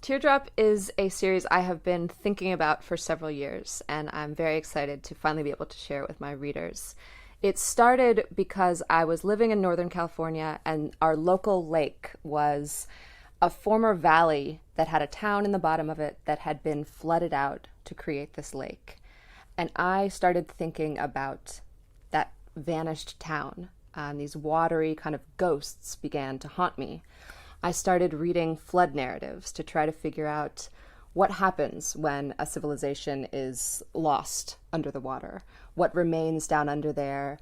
Teardrop is a series I have been thinking about for several years, and I'm very excited to finally be able to share it with my readers. It started because I was living in Northern California, and our local lake was a former valley that had a town in the bottom of it that had been flooded out to create this lake. And I started thinking about that vanished town. These watery kind of ghosts began to haunt me. I started reading flood narratives to try to figure out what happens when a civilization is lost under the water, what remains down under there,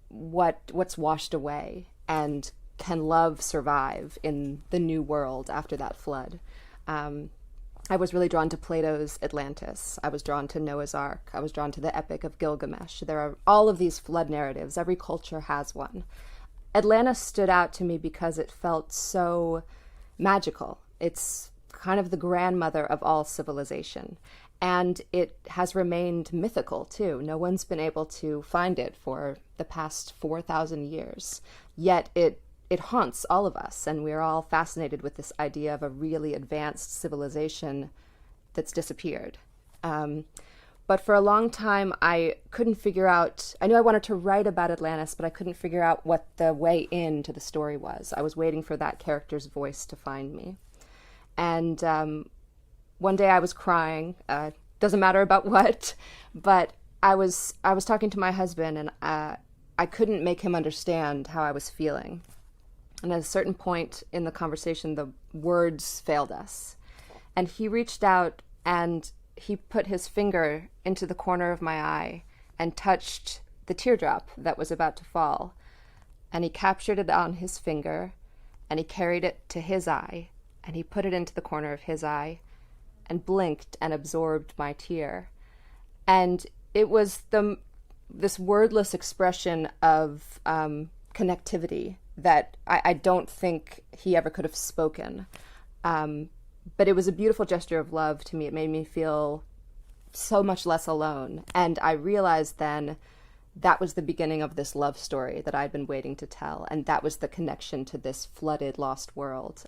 what's washed away, and can love survive in the new world after that flood. I was really drawn to Plato's Atlantis. I was drawn to Noah's Ark. I was drawn to the Epic of Gilgamesh. There are all of these flood narratives. Every culture has one. Atlantis stood out to me because it felt so magical. It's kind of the grandmother of all civilization. And it has remained mythical, too. No one's been able to find it for the past 4,000 years. Yet it haunts all of us, and we're all fascinated with this idea of a really advanced civilization that's disappeared. But for a long time, I couldn't figure out, I knew I wanted to write about Atlantis, but I couldn't figure out what the way into the story was. I was waiting for that character's voice to find me. And one day I was crying, doesn't matter about what, but I was talking to my husband, and I couldn't make him understand how I was feeling. And at a certain point in the conversation, the words failed us. And he reached out and he put his finger into the corner of my eye and touched the teardrop that was about to fall. And he captured it on his finger, and he carried it to his eye, and he put it into the corner of his eye and blinked and absorbed my tear. And it was this wordless expression of connectivity that I don't think he ever could have spoken. But it was a beautiful gesture of love to me. It made me feel so much less alone. And I realized then that was the beginning of this love story that I'd been waiting to tell. And that was the connection to this flooded, lost world.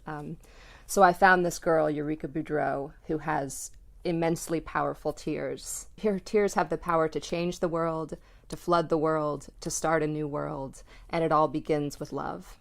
So I found this girl, Eureka Boudreau, who has immensely powerful tears. Her tears have the power to change the world, to flood the world, to start a new world. And it all begins with love.